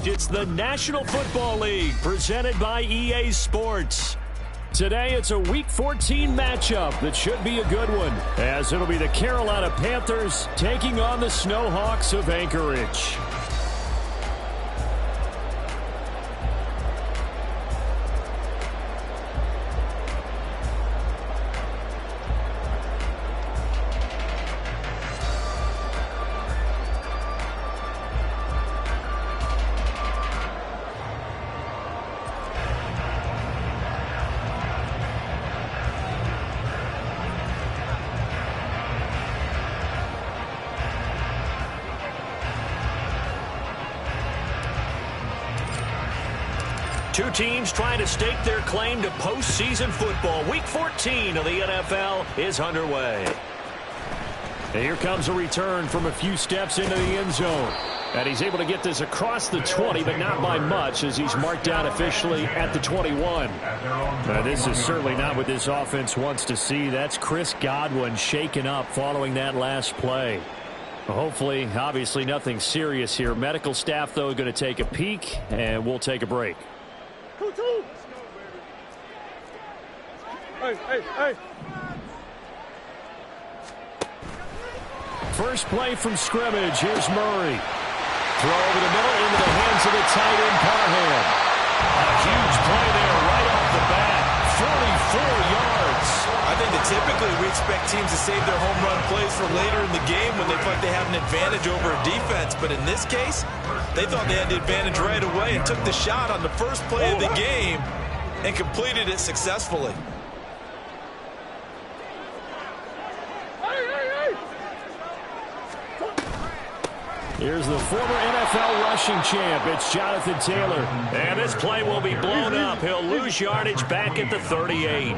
It's the National Football League presented by EA Sports. Today it's a Week 14 matchup that should be a good one, as it'll be the Carolina Panthers taking on the Snowhawks of Anchorage. Two teams trying to stake their claim to postseason football. Week 14 of the NFL is underway. And here comes a return from a few steps into the end zone. And he's able to get this across the 20, but not by much, as he's marked down officially at the 21. Now, this is certainly not what this offense wants to see. That's Chris Godwin shaken up following that last play. Hopefully, obviously, nothing serious here. Medical staff, though, going to take a peek, and we'll take a break. Hey. First play from scrimmage. Here's Murray. Throw over the middle into the hands of the tight end, Parham. A huge play there right off the bat. 44 yards. I think that typically we expect teams to save their home run plays for later in the game when they feel like they have an advantage over a defense. But in this case, they thought they had the advantage right away and took the shot on the first play of the game and completed it successfully. Here's the former NFL rushing champ. It's Jonathan Taylor. And this play will be blown up. He'll lose yardage back at the 38.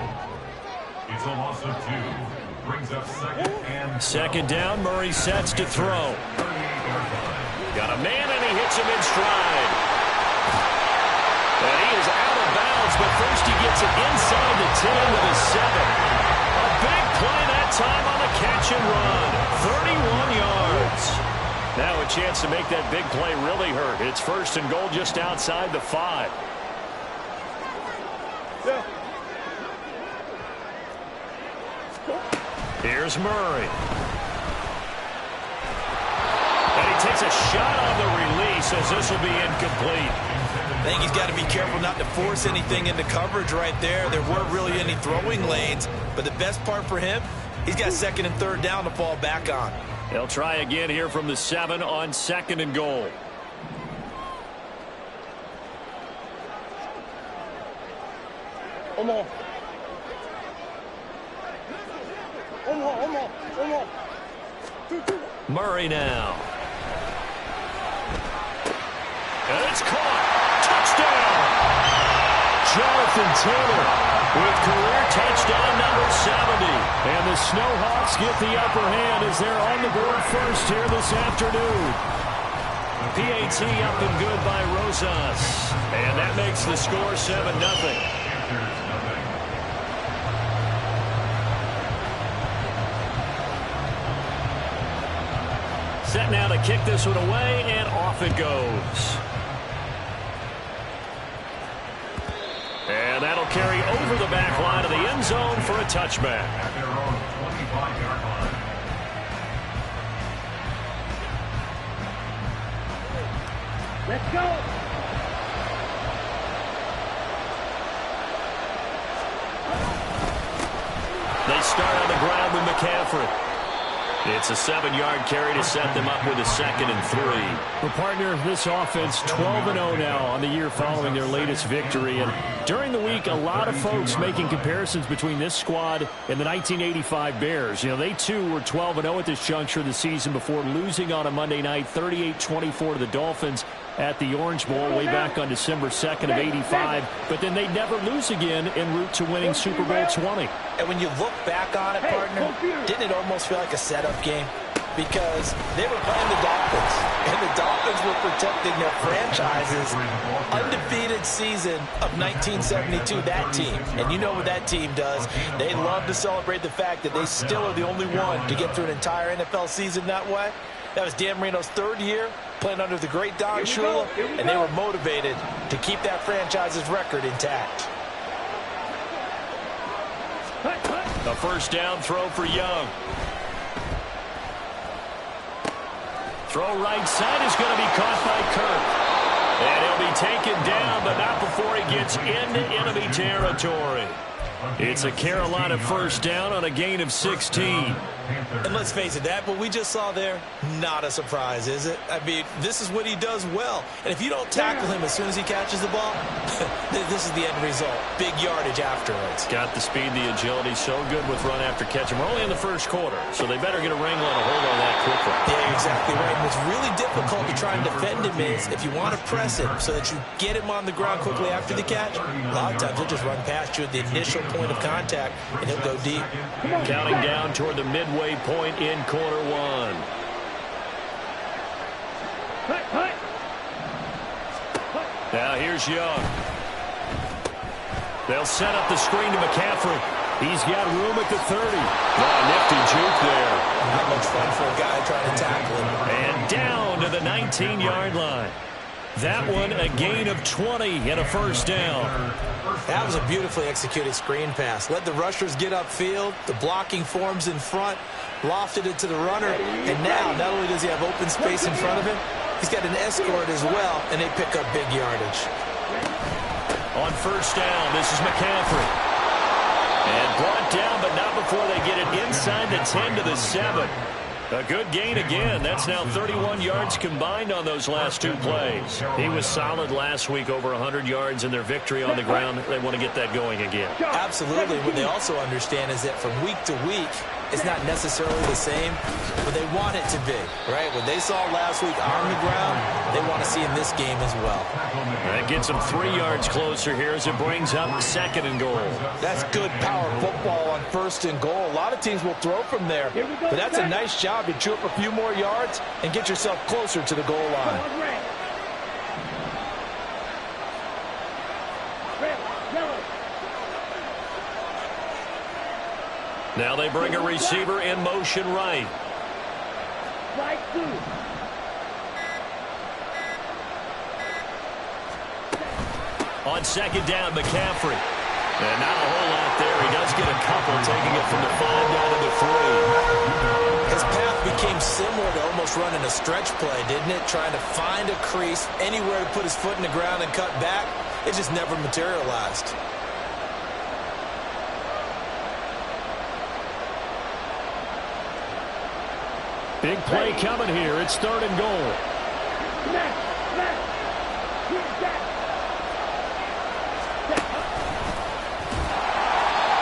It's a loss of 2. Brings up second down. Murray sets to throw. Got a man, and he hits him in stride. And he is out of bounds, but first he gets it inside the 10 to the 7. A big play that time on the catch and run. 31 yards. Now a chance to make that big play really hurt. It's first and goal just outside the 5. Here's Murray. And he takes a shot on the release, as this will be incomplete. I think he's got to be careful not to force anything into coverage right there. There weren't really any throwing lanes, but the best part for him, he's got second and third down to fall back on. They'll try again here from the 7 on second and goal. Murray now. And it's caught. Touchdown! Jonathan Taylor with career touchdown number 70. And the Snowhawks get the upper hand as they're on the board first here this afternoon. PAT up and good by Rosas. And that makes the score 7-0. Set now to kick this one away, and off it goes. And that'll carry over the back line of the end zone for a touchback. At their own 25-yard line. Let's go. They start on the ground with McCaffrey. It's a 7-yard carry to set them up with a 2nd and 3. Well, partner, this offense 12-0 now on the year following their latest victory. And during the week, a lot of folks making comparisons between this squad and the 1985 Bears. You know, they too were 12-0 at this juncture of the season before losing on a Monday night 38-24 to the Dolphins at the Orange Bowl way back on December 2nd of '85. But then they'd never lose again en route to winning Super Bowl 20. And when you look back on it, partner, didn't it almost feel like a setup game? Because they were playing the Dolphins, and the Dolphins were protecting their franchise's undefeated season of 1972, that team. And you know what that team does. They love to celebrate the fact that they still are the only one to get through an entire NFL season that way. That was Dan Marino's 3rd year playing under the great Don Shula, and they were motivated to keep that franchise's record intact. The first down throw for Young. Throw right side is going to be caught by Kirk. And he'll be taken down, but not before he gets into enemy territory. It's a Carolina first down on a gain of 16. And let's face it, that what we just saw there, not a surprise, is it? I mean, this is what he does well. And if you don't tackle him as soon as he catches the ball, this is the end result. Big yardage afterwards. Got the speed, the agility, so good with run after catch. And we're only in the first quarter, so they better get a wrangle and a hold on that quickly. Yeah, exactly right. And what's really difficult to try and defend him is if you want to press him so that you get him on the ground quickly after the catch, a lot of times he'll just run past you at the initial point of contact, and he'll go deep. Counting down toward the midway point in quarter one. Now here's Young. They'll set up the screen to McCaffrey. He's got room at the 30. Nifty juke there. Not much fun for a guy trying to tackle him. And down to the 19-yard line. That one a gain of 20 and a first down. That was a beautifully executed screen pass. Let the rushers get upfield. The blocking forms in front. Lofted it to the runner. And now, not only does he have open space in front of him, he's got an escort as well, and they pick up big yardage. On first down, this is McCaffrey. And brought down, but not before they get it inside the 10 to the 7. A good gain again. That's now 31 yards combined on those last 2 plays. He was solid last week, over 100 yards in their victory on the ground. They want to get that going again. Absolutely. What they also understand is that from week to week, it's not necessarily the same, but they want it to be, right? What they saw last week on the ground, they want to see in this game as well. That gets them 3 yards closer here as it brings up 2nd and goal. That's good power football on 1st and goal. A lot of teams will throw from there, but that's a nice job. You chew up a few more yards and get yourself closer to the goal line. Now they bring a receiver in motion right. Right 2. On 2nd down, McCaffrey. And not a whole lot there. He does get a couple, taking it from the 5 down to the 3. His path became similar to almost running a stretch play, didn't it? Trying to find a crease, anywhere to put his foot in the ground and cut back. It just never materialized. Big play coming here. It's 3rd and goal.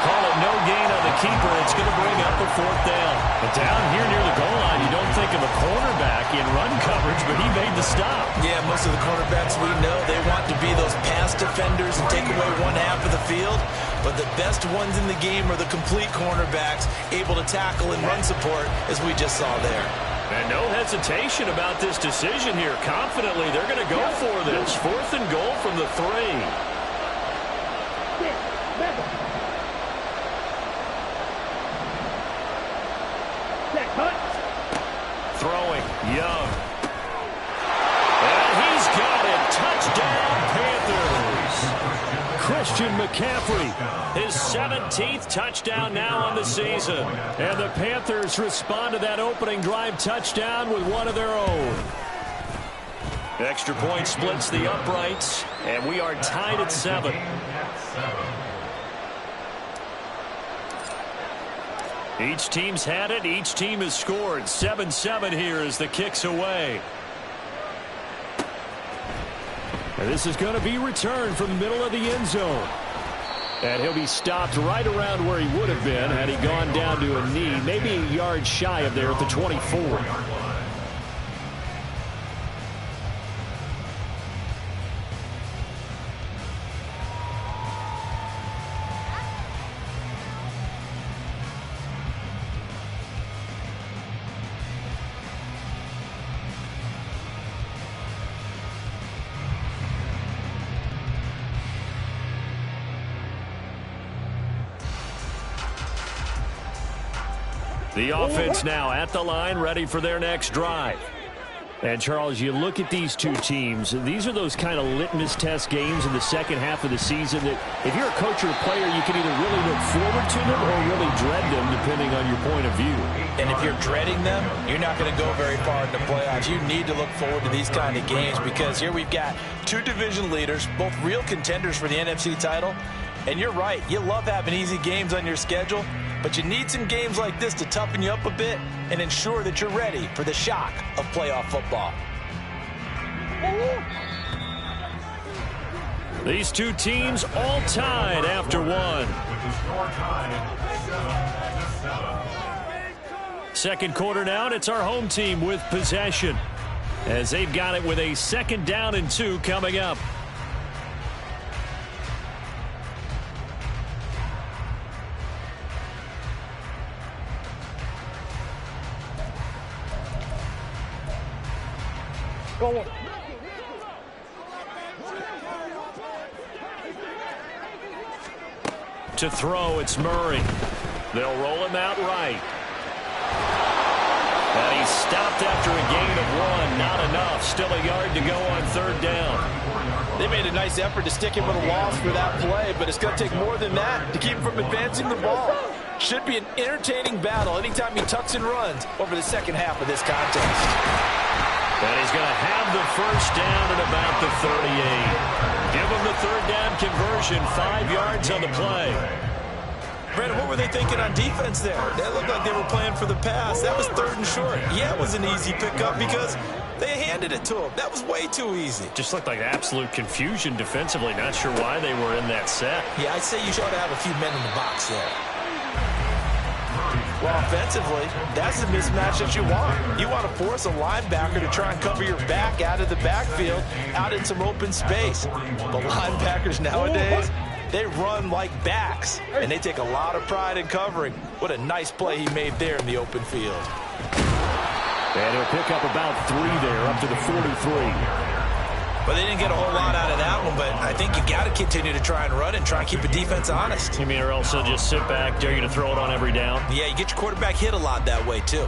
Call it no gain on the keeper. It's going to bring up a 4th down. But down here near the goal line, you don't think of a cornerback in run coverage, but he made the stop. Yeah, most of the cornerbacks we know, they want to be those pass defenders and take away one half of the field. But the best ones in the game are the complete cornerbacks, able to tackle and run support, as we just saw there. And no hesitation about this decision here. Confidently, they're going to go for this. 4th and goal from the 3. Throwing, Young. And he's got it. Touchdown, Panthers. Christian McCaffrey, his 17th touchdown now on the season. And the Panthers respond to that opening drive touchdown with one of their own. Extra point splits the uprights, and we are tied at 7. Each team's had it. Each team has scored. 7-7 here as the kick's away. And this is going to be returned from the middle of the end zone. And he'll be stopped right around where he would have been had he gone down to a knee, maybe a yard shy of there at the 24. The offense now at the line, ready for their next drive. And, Charles, you look at these two teams, these are those kind of litmus test games in the second half of the season that if you're a coach or a player, you can either really look forward to them or really dread them, depending on your point of view. And if you're dreading them, you're not going to go very far in the playoffs. You need to look forward to these kind of games because here we've got two division leaders, both real contenders for the NFC title. And you're right, you love having easy games on your schedule, but you need some games like this to toughen you up a bit and ensure that you're ready for the shock of playoff football. These two teams all tied after one. Second quarter now, and it's our home team with possession as they've got it with a 2nd down and 2 coming up. To throw, it's Murray. They'll roll him out right. And he's stopped after a gain of 1. Not enough. Still a yard to go on 3rd down. They made a nice effort to stick him with a loss for that play, but it's going to take more than that to keep him from advancing the ball. Should be an entertaining battle anytime he tucks and runs over the second half of this contest. And he's going to have the 1st down at about the 38. Give him the 3rd down conversion, 5 yards on the play. Brandon, what were they thinking on defense there? That looked like they were playing for the pass. That was 3rd and short. Yeah, it was an easy pickup because they handed it to him. That was way too easy. Just looked like absolute confusion defensively. Not sure why they were in that set. Yeah, I'd say you should have a few men in the box there. Well, offensively, that's the mismatch that you want. You want to force a linebacker to try and cover your back out of the backfield, out in some open space. The linebackers nowadays, they run like backs, and they take a lot of pride in covering. What a nice play he made there in the open field. And he'll pick up about 3 there, up to the 43. But they didn't get a whole lot out of that one, but I think you got to continue to try and run and try and keep the defense honest. You mean or else they'll just sit back, dare you to throw it on every down? Yeah, you get your quarterback hit a lot that way, too.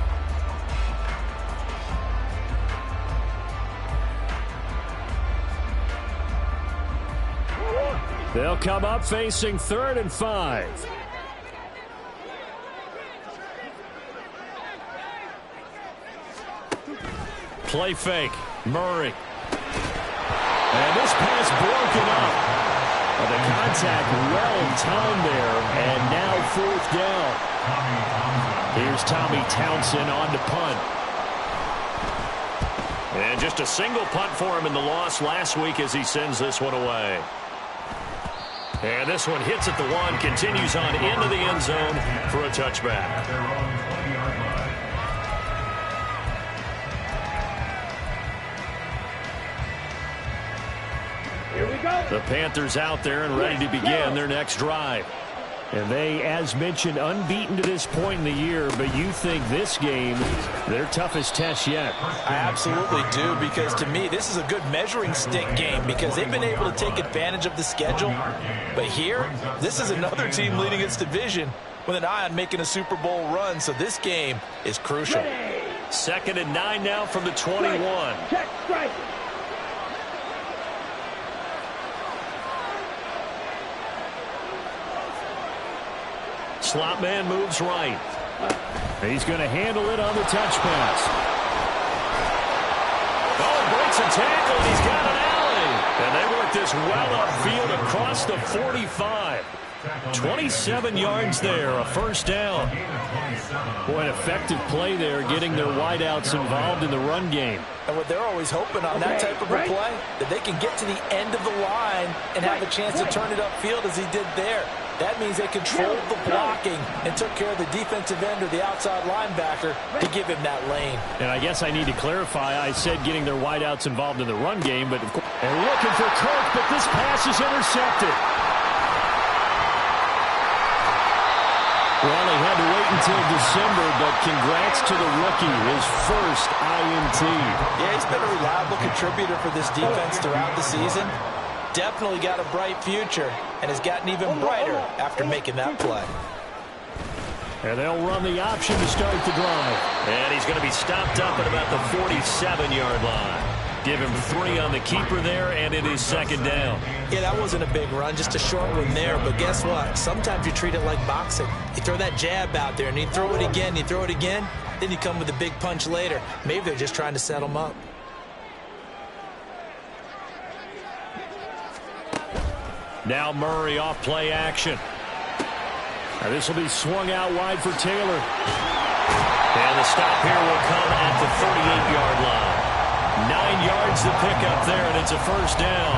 They'll come up facing 3rd and 5. Play fake. Murray. And this pass broken up. The contact well-timed there, and now 4th down. Here's Tommy Townsend on to punt. And just a single punt for him in the loss last week as he sends this one away. And this one hits at the 1, continues on into the end zone for a touchback. Here we go. The Panthers out there and ready to begin their next drive. And they, as mentioned, unbeaten to this point in the year, but you think this game, their toughest test yet. I absolutely do, because to me, this is a good measuring stick game because they've been able to take advantage of the schedule. But here, this is another team leading its division with an eye on making a Super Bowl run, so this game is crucial. 2nd and 9 now from the 21. Check, strike. Slot man moves right. He's going to handle it on the touch pass. Oh, breaks a tackle, and he's got an alley. And they work this well upfield across the 45. 27 yards there, a first down. Boy, an effective play there, getting their wideouts involved in the run game. And what they're always hoping on that type of a play, that they can get to the end of the line and have a chance to turn it upfield as he did there. That means they controlled the blocking and took care of the defensive end or the outside linebacker to give him that lane. And I guess I need to clarify, I said getting their wideouts involved in the run game, but of course, they're looking for Kirk, but this pass is intercepted. Well, he had to wait until December, but congrats to the rookie, his first INT. Yeah, he's been a reliable contributor for this defense throughout the season. Definitely got a bright future and has gotten even brighter after making that play. And they'll run the option to start the drive. And he's going to be stopped up at about the 47-yard line. Give him 3 on the keeper there, and it is second down. Yeah, that wasn't a big run, just a short one there. But guess what? Sometimes you treat it like boxing. You throw that jab out there, and you throw it again, you throw it again, then you come with a big punch later. Maybe they're just trying to set him up. Now Murray off play action. Now this will be swung out wide for Taylor. And the stop here will come at the 38-yard line. 9 yards to pick up there, and it's a first down.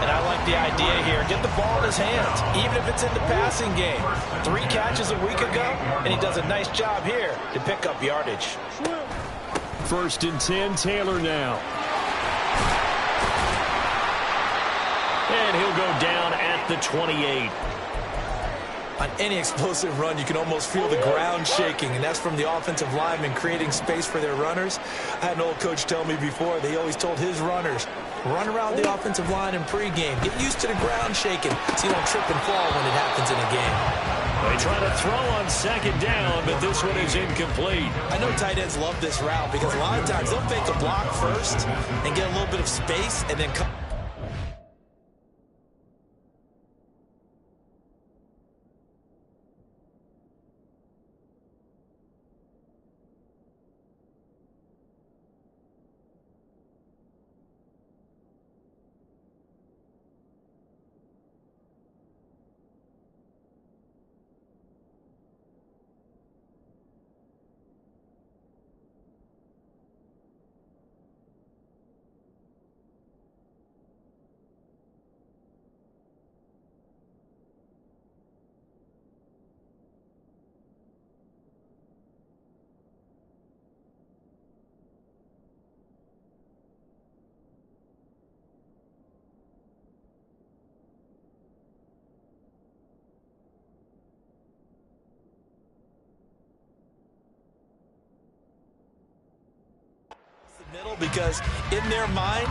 And I like the idea here. Get the ball in his hands, even if it's in the passing game. 3 catches a week ago, and he does a nice job here to pick up yardage. First and 10, Taylor now. And he'll go down at the 28. On any explosive run, you can almost feel the ground shaking, and that's from the offensive linemen creating space for their runners. I had an old coach tell me before, they always told his runners, run around the offensive line in pregame. Get used to the ground shaking so you don't trip and fall when it happens in a game. They try to throw on second down, but this one is incomplete. I know tight ends love this route because a lot of times they'll fake a block first and get a little bit of space and then come. Middle, because in their mind,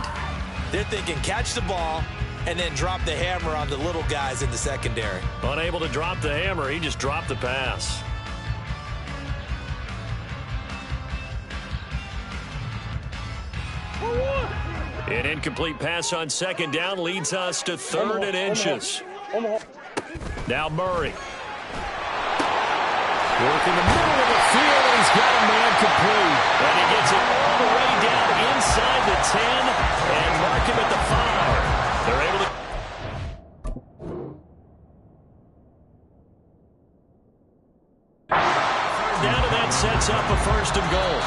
they're thinking catch the ball and then drop the hammer on the little guys in the secondary. Unable to drop the hammer, he just dropped the pass. An incomplete pass on second down leads us to 3rd and inches. Now Murray. Working the middle of the field, and he's got a man complete. And he gets it all the way down inside the 10 and mark him at the 5. They're able to... Down, and that sets up a 1st and goal.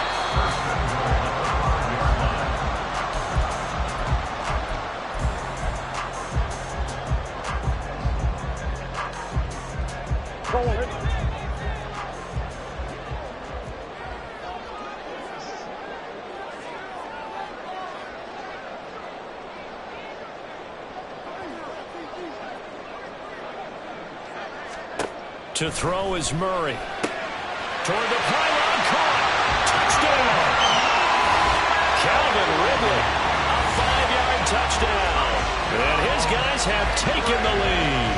To throw is Murray. Toward the pylon, caught. Touchdown. Calvin Ridley, a 5-yard touchdown. And his guys have taken the lead.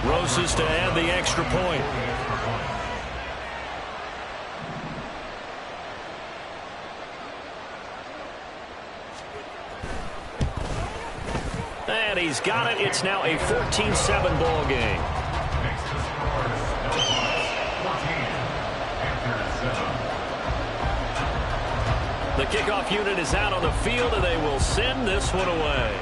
Roses to add the extra point. And he's got it. It's now a 14-7 ball game. kickoff unit is out on the field, and they will send this one away.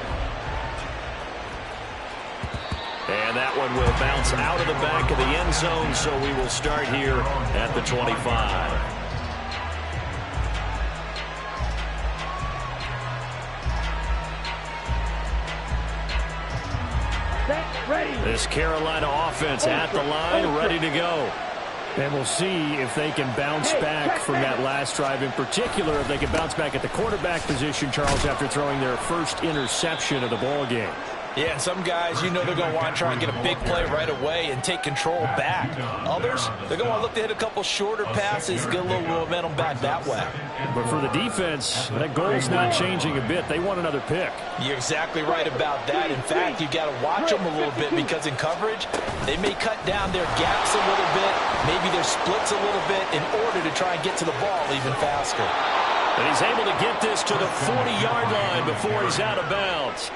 And that one will bounce out of the back of the end zone, so we will start here at the 25. This Carolina offense at the line, ready to go. And we'll see if they can bounce back from that last drive, in particular if they can bounce back at the quarterback position, Charles, after throwing their first interception of the ball game. Yeah, and some guys, you know they're going to want to try and get a big play right away and take control back. Others, they're going to look to hit a couple shorter passes, get a little momentum back that way. But for the defense, that goal's not changing a bit. They want another pick. You're exactly right about that. In fact, you've got to watch them a little bit because in coverage, they may cut down their gaps a little bit, maybe their splits a little bit in order to try and get to the ball even faster. And he's able to get this to the 40-yard line before he's out of bounds.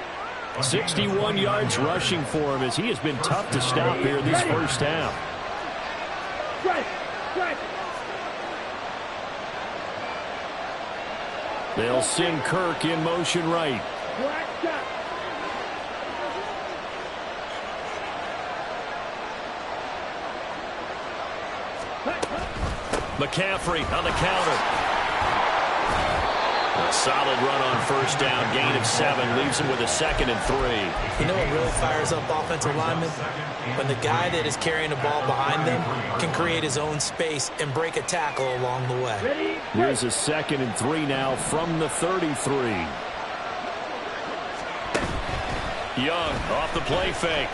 61 yards rushing for him as he has been tough to stop here this first half. They'll send Kirk in motion right. McCaffrey on the counter. A solid run on first down, gain of 7, leaves him with a 2nd and 3. You know what really fires up offensive linemen? When the guy that is carrying the ball behind them can create his own space and break a tackle along the way. Here's a 2nd and 3 now from the 33. Young off the play fake.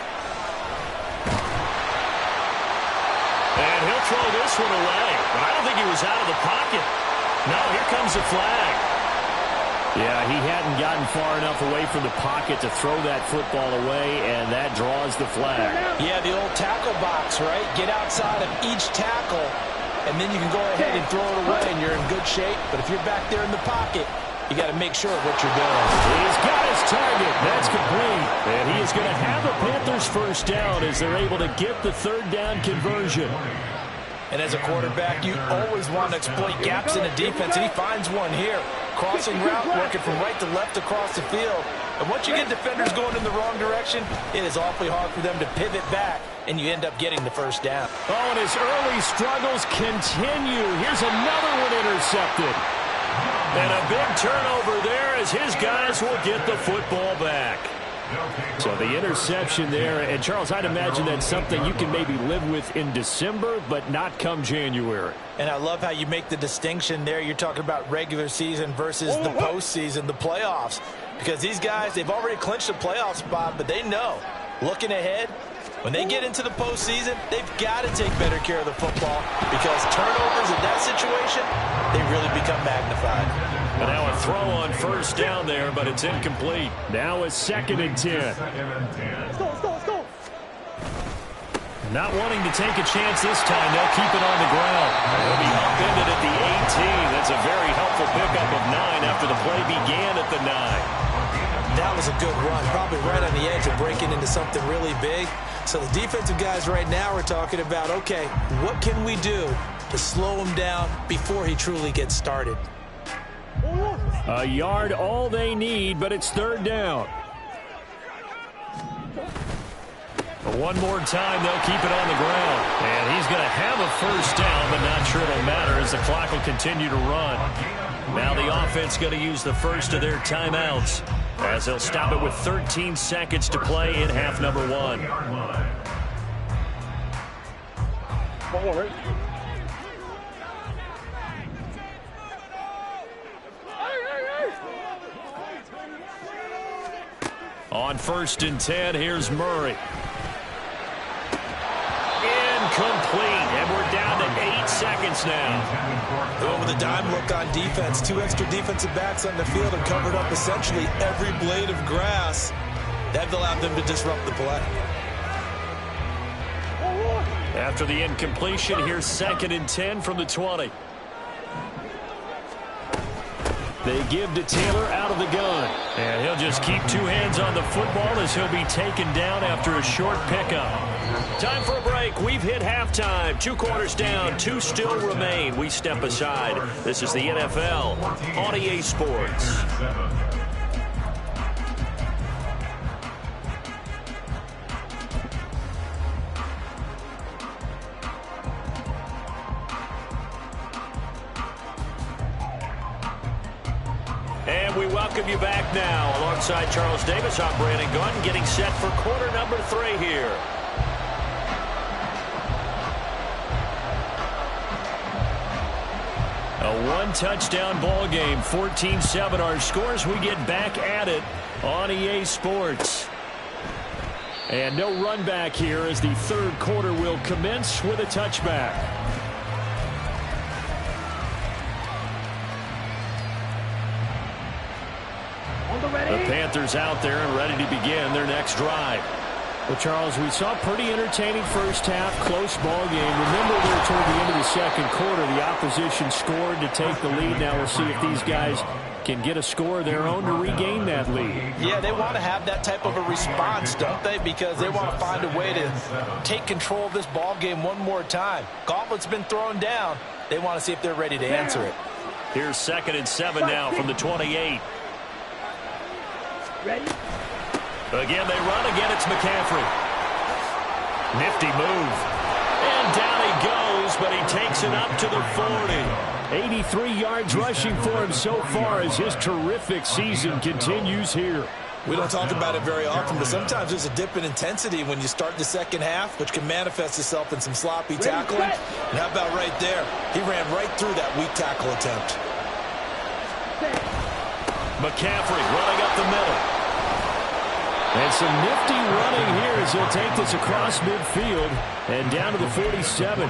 And he'll throw this one away. But I don't think he was out of the pocket. No, here comes the flag. Yeah, he hadn't gotten far enough away from the pocket to throw that football away, and that draws the flag. Yeah, the old tackle box, right? Get outside of each tackle, and then you can go ahead and throw it away, and you're in good shape. But if you're back there in the pocket, you got to make sure of what you're doing. He's got his target. That's complete. And he is going to have the Panthers first down as they're able to get the 3rd down conversion. And as a quarterback, you always want to exploit gaps in the defense, and he finds one here. Crossing route, working from right to left across the field. And once you get defenders going in the wrong direction, it is awfully hard for them to pivot back, and you end up getting the first down. Oh, and his early struggles continue. Here's another one intercepted. And a big turnover there as his guys will get the football back. So the interception there, and Charles, I'd imagine that's something you can maybe live with in December, but not come January. And I love how you make the distinction there. You're talking about regular season versus the postseason, the playoffs. Because these guys, they've already clinched a playoff spot, but they know, looking ahead, when they get into the postseason, they've got to take better care of the football because turnovers in that situation, they really become magnified. And now a throw on first down there, but it's incomplete. Now a 2nd and 10. Let's go. Not wanting to take a chance this time, they'll keep it on the ground. They'll be upended at the 18. That's a very helpful pickup of 9 after the play began at the 9. That was a good run, probably right on the edge of breaking into something really big. So the defensive guys right now are talking about, okay, what can we do to slow him down before he truly gets started? A yard all they need, but it's 3rd down. But one more time, they'll keep it on the ground. And he's going to have a first down, but not sure it'll matter as the clock will continue to run. Now the offense going to use the first of their timeouts as they'll stop it with 13 seconds to play in half number 1. On 1st and 10, here's Murray. Incomplete, and we're down to 8 seconds now. Going with a dime look on defense. 2 extra defensive backs on the field and covered up essentially every blade of grass. That allowed them to disrupt the play. After the incompletion, here's 2nd and 10 from the 20. They give to Taylor out of the gun. And he'll just keep 2 hands on the football as he'll be taken down after a short pickup. Time for a break. We've hit halftime. 2 quarters down, 2 still remain. We step aside. This is the NFL on EA Sports. And we welcome you back now. Alongside Charles Davis, I'm Brandon Gunn, getting set for quarter number 3 here. A 1-touchdown ball game, 14-7 our scores. We get back at it on EA Sports. And no run back here as the 3rd quarter will commence with a touchback. The Panthers out there and ready to begin their next drive. Well, Charles, we saw a pretty entertaining first half, close ball game. Remember there toward the end of the 2nd quarter, the opposition scored to take the lead. Now we'll see if these guys can get a score of their own to regain that lead. Yeah, they want to have that type of a response, don't they? Because they want to find a way to take control of this ball game one more time. Gauntlet's been thrown down. They want to see if they're ready to answer it. Here's 2nd and 7 now from the 28. Ready? Again, they run. Again, it's McCaffrey. Nifty move. And down he goes, but he takes it up to the 40. 83 yards rushing for him so far as his terrific season continues here. We don't talk about it very often, but sometimes there's a dip in intensity when you start the 2nd half, which can manifest itself in some sloppy tackling. And how about right there? He ran right through that weak tackle attempt. McCaffrey running up the middle. And some nifty running here as he'll take this across midfield and down to the 47.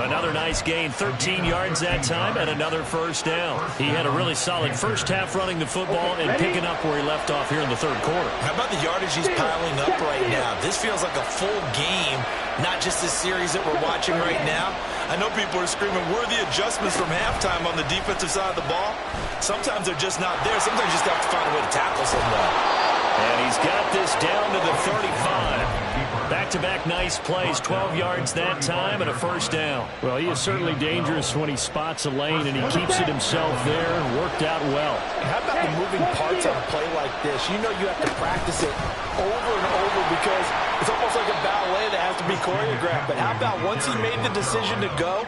Another nice gain, 13 yards that time, and another first down. He had a really solid first half running the football and picking up where he left off here in the 3rd quarter. How about the yardage he's piling up right now? This feels like a full game, not just this series that we're watching right now. I know people are screaming, worthy adjustments from halftime on the defensive side of the ball. Sometimes they're just not there. Sometimes you just have to find a way to tackle someone. And he's got this down to the 35. Back-to-back nice plays, 12 yards that time and a first down. Well, he is certainly dangerous when he spots a lane, and he keeps it himself there. Worked out well. How about the moving parts on a play like this? You know you have to practice it over and over because it's almost like a ballet that has to be choreographed. But how about once he made the decision to go,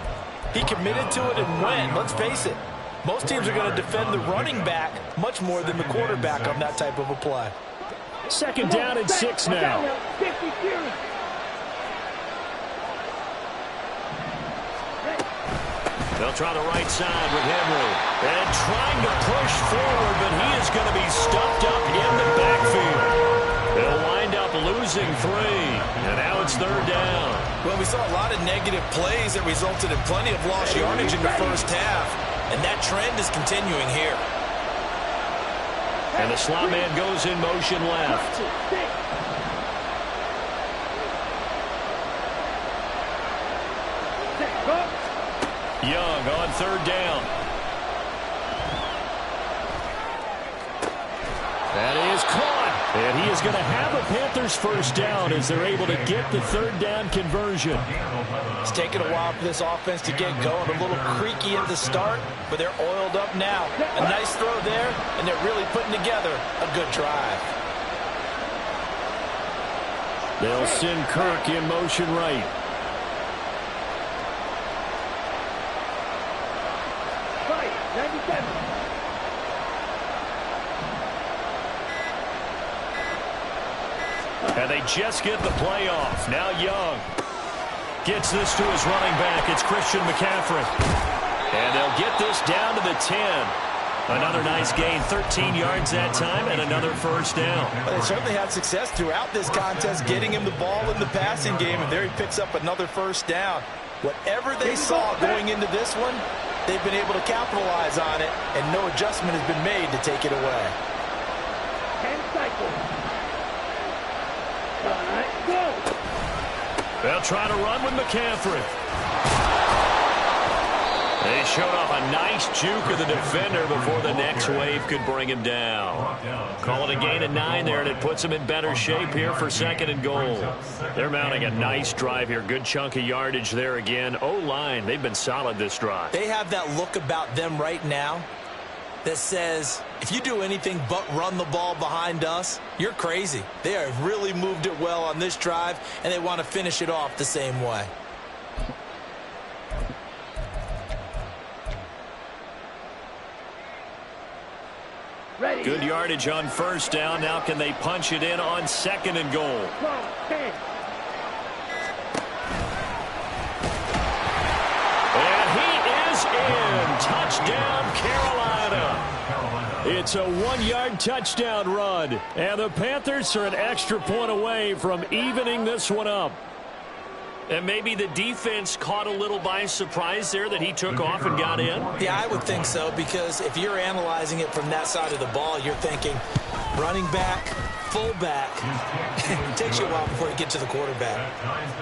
he committed to it and went. Let's face it, most teams are going to defend the running back much more than the quarterback on that type of a play. 2nd down and 6 now. They'll try the right side with Henry. And trying to push forward, but he is going to be stuffed up in the backfield. They'll wind up losing 3. And now it's 3rd down. Well, we saw a lot of negative plays that resulted in plenty of lost yardage in the first half. And that trend is continuing here. And the slot man goes in motion left. Young on 3rd down. That is caught. And he is going to have a Panthers first down as they're able to get the 3rd down conversion. It's taken a while for this offense to get going. A little creaky at the start, but they're oiled up now. A nice throw there, and they're really putting together a good drive. They'll send Kirk in motion right. And they just get the play off. Now Young gets this to his running back. It's Christian McCaffrey. And they'll get this down to the 10. Another nice gain, 13 yards that time, and another first down. Well, they certainly had success throughout this contest, getting him the ball in the passing game, and there he picks up another first down. Whatever they saw going into this one, they've been able to capitalize on it, and no adjustment has been made to take it away. 10 cycles. All right, go. They'll try to run with McCaffrey. They showed off a nice juke of the defender before the next wave could bring him down. Call it a gain of 9 there, and it puts them in better shape here for 2nd and goal. They're mounting a nice drive here. Good chunk of yardage there again. O-line, they've been solid this drive. They have that look about them right now that says, if you do anything but run the ball behind us, you're crazy. They have really moved it well on this drive, and they want to finish it off the same way. Ready. Good yardage on 1st down. Now can they punch it in on 2nd and goal? And he is in. Touchdown, Carolina. It's a 1-yard touchdown run. And the Panthers are an extra point away from evening this one up. And maybe the defense caught a little by surprise there that he took off and got in? Yeah, I would think so, because if you're analyzing it from that side of the ball, you're thinking running back, fullback. It takes you a while before you get to the quarterback.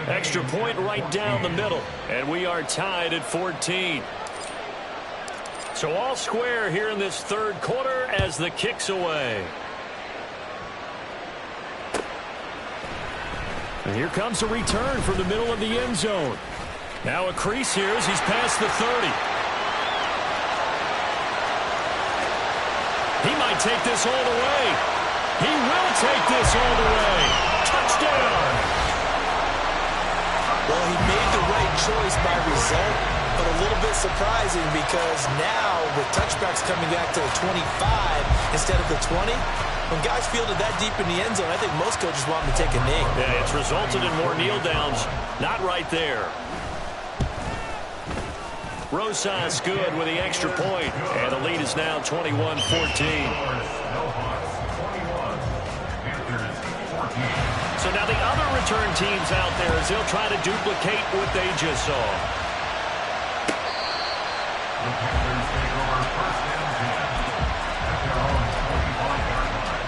Extra point right down the middle. And we are tied at 14. So all square here in this 3rd quarter as the kick's away. And here comes a return from the middle of the end zone. Now a crease here as he's past the 30. He might take this all the way. He will take this all the way. Touchdown! Well, he made the right choice by result, but a little bit surprising because now with touchbacks coming back to the 25 instead of the 20, when guys fielded that deep in the end zone, I think most coaches want them to take a knee. Yeah, it's resulted in more kneel downs. Not right there. Rosas good with the extra point, and the lead is now 21-14. So now the other return teams out there as they'll try to duplicate what they just saw. The Panthers take over 1st and 10 at their own 25-yard line.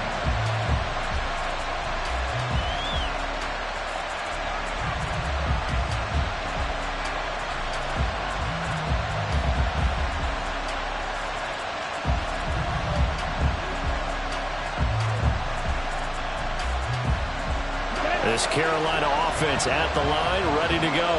This Carolina offense at the line, ready to go.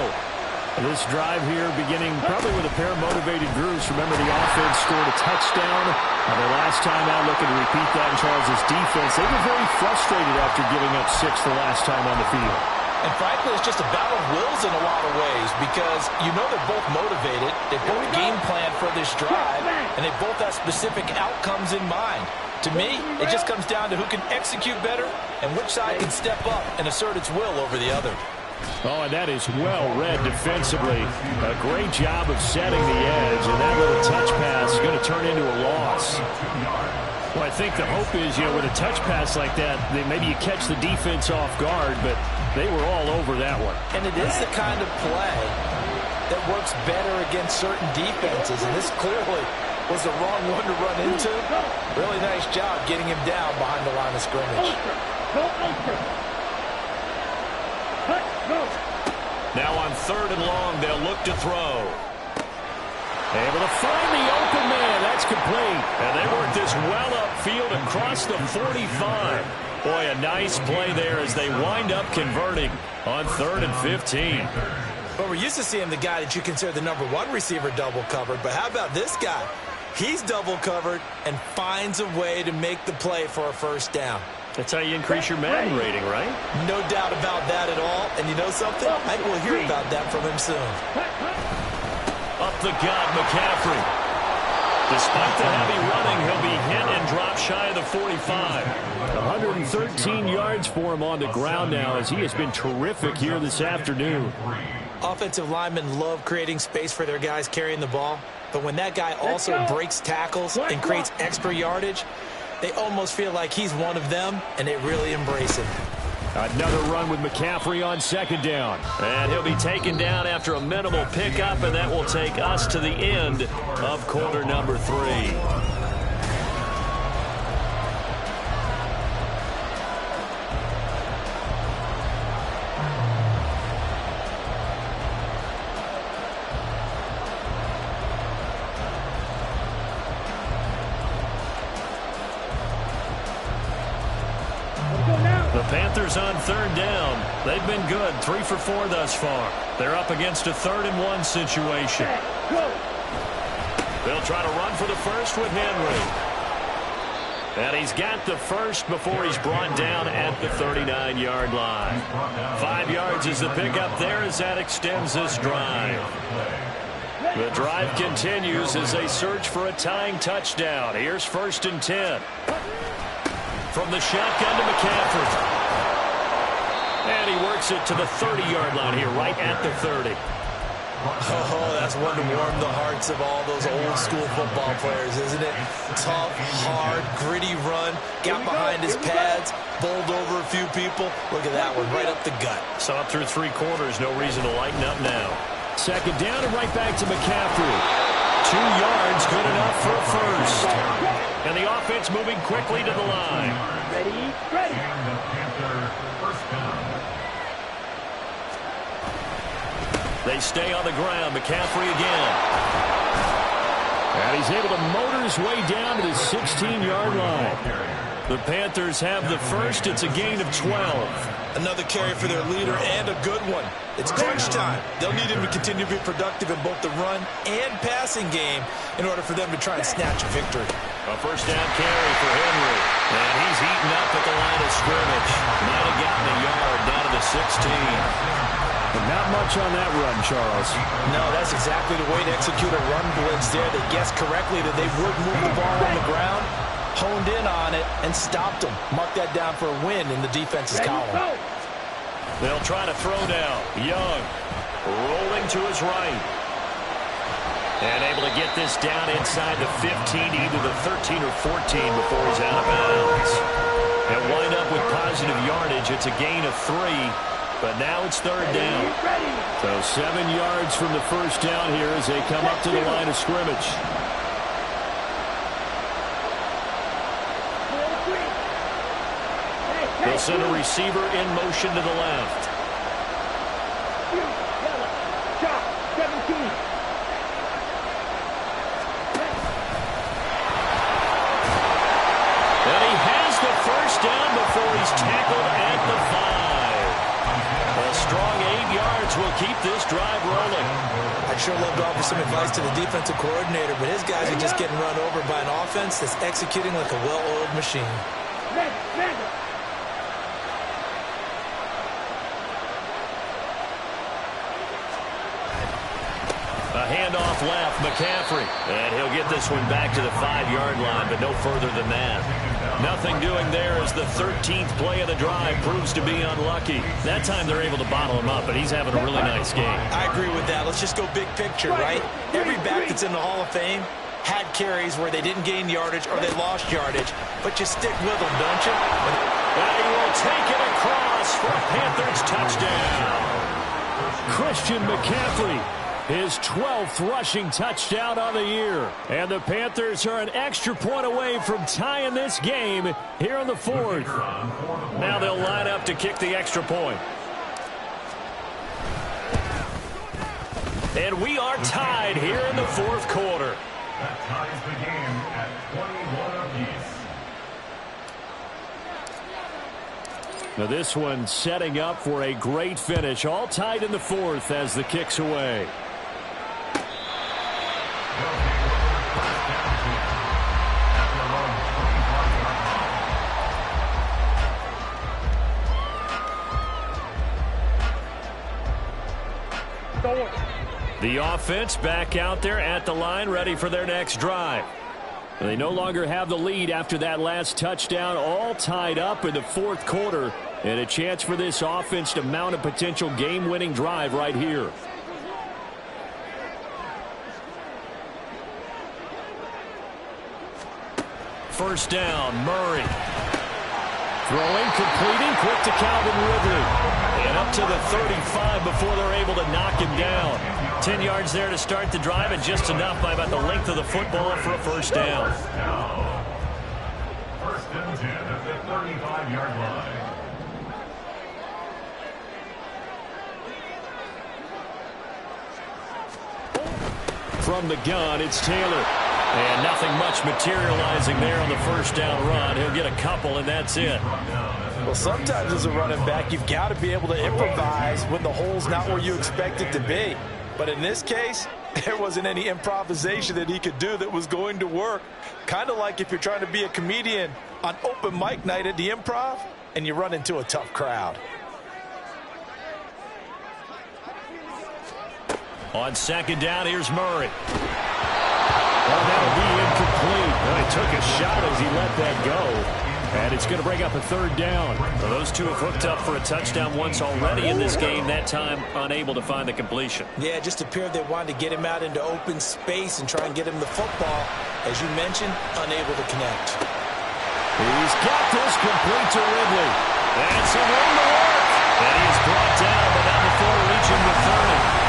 This drive here beginning probably with a pair of motivated groups. Remember, the offense scored a touchdown their last time out, looking to repeat that in Charles' defense. They were very frustrated after giving up 6 the last time on the field. And frankly, it's just a battle of wills in a lot of ways because you know they're both motivated. They both game plan for this drive, and they both have specific outcomes in mind. To me, it just comes down to who can execute better and which side can step up and assert its will over the other. Oh, and that is well read defensively. A great job of setting the edge, and that little touch pass is going to turn into a loss. Well, I think the hope is, with a touch pass like that, maybe you catch the defense off guard, but they were all over that one. And it is the kind of play that works better against certain defenses, and this clearly was the wrong one to run into. Really nice job getting him down behind the line of scrimmage. Now on 3rd and long, they'll look to throw. Able to find the open man. That's complete. And they work this well upfield across the 45. Boy, a nice play there as they wind up converting on 3rd and 15. But we're used to seeing the guy that you consider the #1 receiver double covered. But how about this guy? He's double covered and finds a way to make the play for a 1st down. That's how you increase your Madden rating, right? No doubt about that at all. And you know something? I think we'll hear about that from him soon. Up the gut, McCaffrey. Despite the heavy running, he'll be hit and drop shy of the 45. 113 yards for him on the ground now as he has been terrific here this afternoon. Offensive linemen love creating space for their guys carrying the ball. But when that guy also breaks tackles and creates extra yardage, they almost feel like he's one of them, and they really embrace him. Another run with McCaffrey on 2nd down. And he'll be taken down after a minimal pickup, and that will take us to the end of quarter number 3. Panthers on third down. They've been good, 3 for 4 thus far. They're up against a 3rd and 1 situation. They'll try to run for the first with Henry. And he's got the first before he's brought down at the 39-yard line. 5 yards is the pickup there as that extends this drive. The drive continues as they search for a tying touchdown. Here's 1st and 10. From the shotgun to McCaffrey. And he works it to the 30-yard line here, right at the 30. Oh, that's one to warm the hearts of all those old-school football players, isn't it? Tough, hard, gritty run. Got behind his pads, bowled over a few people. Look at that one, right up the gut. Saw it through 3 quarters. No reason to lighten up now. 2nd down and right back to McCaffrey. 2 yards, good enough for a first. And the offense moving quickly to the line. Ready. And the Panthers first down. They stay on the ground. McCaffrey again. And he's able to motor his way down to the 16-yard line. The Panthers have the first. It's a gain of 12. Another carry for their leader and a good one. It's crunch time. They'll need him to continue to be productive in both the run and passing game in order for them to try and snatch a victory. A first down carry for Henry. And he's eaten up at the line of scrimmage. Might have gotten a yard down to the 16. But not much on that run, Charles. No, that's exactly the way to execute a run blitz there. They guessed correctly that they would move the ball on the ground, honed in on it, and stopped them. Mark that down for a win in the defense's column. They'll try to throw down. Young rolling to his right. And able to get this down inside the 15, either the 13 or 14 before he's out of bounds. And wind up with positive yardage. It's a gain of 3. But now it's 3rd down. So 7 yards from the first down here as they come up to the line of scrimmage. They'll send a receiver in motion to the left. And he has the first down before he's tackled at the 5. A strong 8 yards will keep this drive rolling. I'd sure love to offer some advice to the defensive coordinator, but his guys are just getting run over by an offense that's executing like a well-oiled machine. A handoff left, McCaffrey. And he'll get this one back to the 5-yard line, but no further than that. Nothing doing there as the 13th play of the drive proves to be unlucky. That time they're able to bottle him up, but he's having a really nice game. I agree with that. Let's just go big picture, right? Every back that's in the Hall of Fame had carries where they didn't gain yardage or they lost yardage, but you stick with them, don't you? And he will take it across for a Panthers touchdown. Christian McCaffrey, his 12th rushing touchdown on the year. And the Panthers are an extra point away from tying this game here in the 4th. Now they'll line up to kick the extra point. And we are tied here in the 4th quarter. That ties the game at 21 apiece. Now this one setting up for a great finish. All tied in the 4th as the kick's away. The offense back out there at the line, ready for their next drive. They no longer have the lead after that last touchdown, all tied up in the 4th quarter, and a chance for this offense to mount a potential game-winning drive right here. First down, Murray. Throwing, completing, quick to Calvin Ridley. And up to the 35 before they're able to knock him down. 10 yards there to start the drive, and just enough by about the length of the football for a first down. First and 10 at the 35-yard line. From the gun, it's Taylor. And nothing much materializing there on the first down run. He'll get a couple, and that's it. Well, sometimes as a running back, you've got to be able to improvise when the hole's not where you expect it to be. But in this case, there wasn't any improvisation that he could do that was going to work. Kind of like if you're trying to be a comedian on open mic night at the Improv and you run into a tough crowd. On second down, here's Murray. Well, that'll be incomplete. Well, he took a shot as he let that go. And it's going to bring up a third down. Well, those two have hooked up for a touchdown once already in this game, that time unable to find the completion. Yeah, it just appeared they wanted to get him out into open space and try and get him the football. As you mentioned, unable to connect. He's got this complete to Ridley. That's some room to work. And he is brought down, but not before reaching the 30.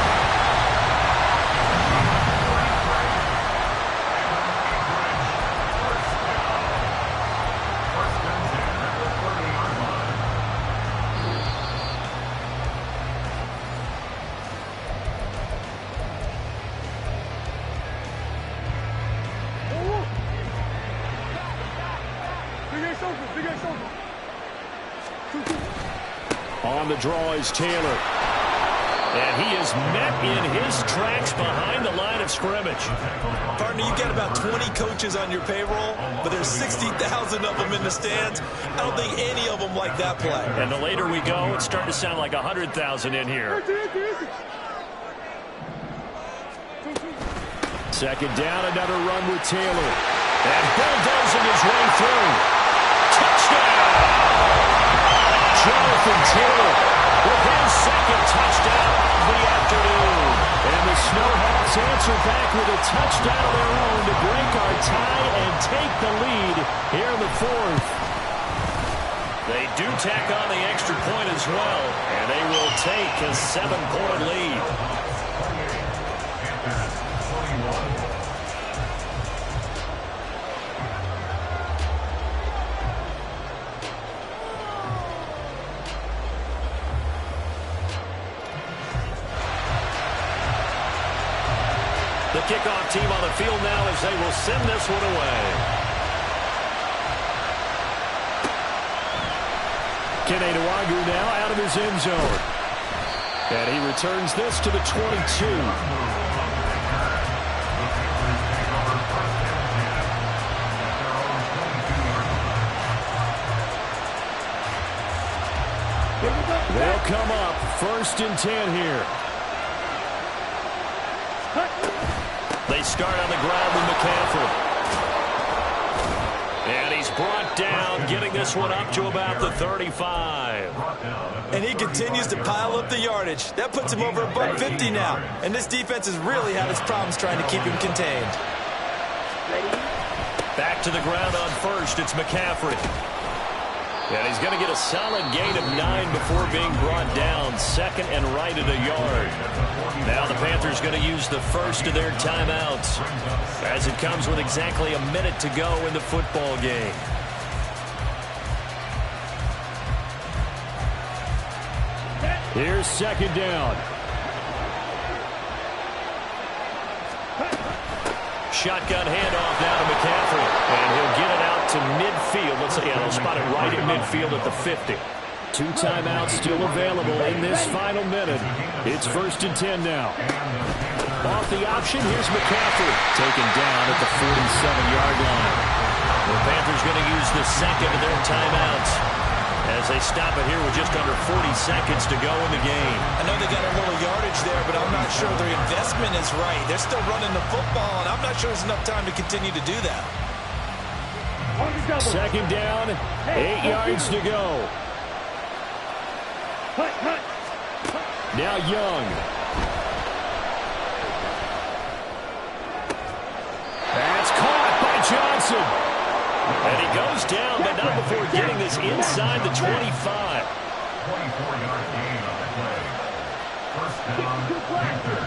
On the draw is Taylor. And he is met in his tracks behind the line of scrimmage. Partner, you got about 20 coaches on your payroll, but there's 60,000 of them in the stands. I don't think any of them like that play. And the later we go, it's starting to sound like 100,000 in here. Second down, another run with Taylor. And bulldozing his way through. Touchdown! Jonathan Taylor with his second touchdown of the afternoon. And the Snowhawks answer back with a touchdown of their own to break our tie and take the lead here in the fourth. They do tack on the extra point as well, and they will take a 7-point lead. The kickoff team on the field now as they will send this one away. Kene Nwagu now out of his end zone. And he returns this to the 22. They'll come up 1st and 10 here. They start on the ground with McCaffrey. And he's brought down, getting this one up to about the 35. And he continues to pile up the yardage. That puts him over above 50 now. And this defense has really had its problems trying to keep him contained. Back to the ground on 1st, it's McCaffrey. And he's going to get a solid gain of 9 before being brought down. 2nd and right at a yard. Now the Panthers going to use the first of their timeouts as it comes with exactly a minute to go in the football game. Here's 2nd down. Shotgun handoff now to McCaffrey. And he'll get it out to midfield. Let's say, they'll spot it right at midfield at the 50. 2 timeouts still available in this final minute. It's 1st and 10 now. Off the option, here's McCaffrey. Taken down at the 47-yard line. The Panthers going to use the second of their timeouts as they stop it here with just under 40 seconds to go in the game. I know they got a little yardage there, but I'm not sure their investment is right. They're still running the football, and I'm not sure there's enough time to continue to do that. 2nd down, 8 yards to go. Now Young. That's caught by Johnson. And he goes down, but not before getting this inside the 25. 24-yard gain on the play. 1st down, Panthers.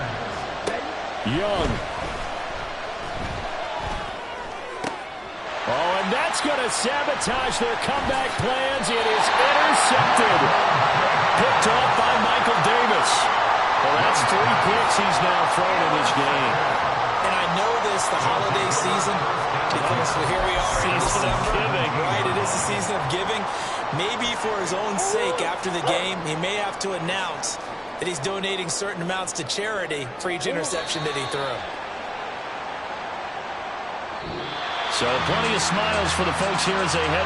Young. Oh, and that's going to sabotage their comeback plans. It is intercepted. Picked off by Michael Davis. Well, that's 3 picks he's now thrown in this game. And I know this the holiday season because So here we are in Season of December. giving. Right, it is a season of giving. Maybe for his own sake after the game, he may have to announce that he's donating certain amounts to charity for each interception that he threw. So plenty of smiles for the folks here as they head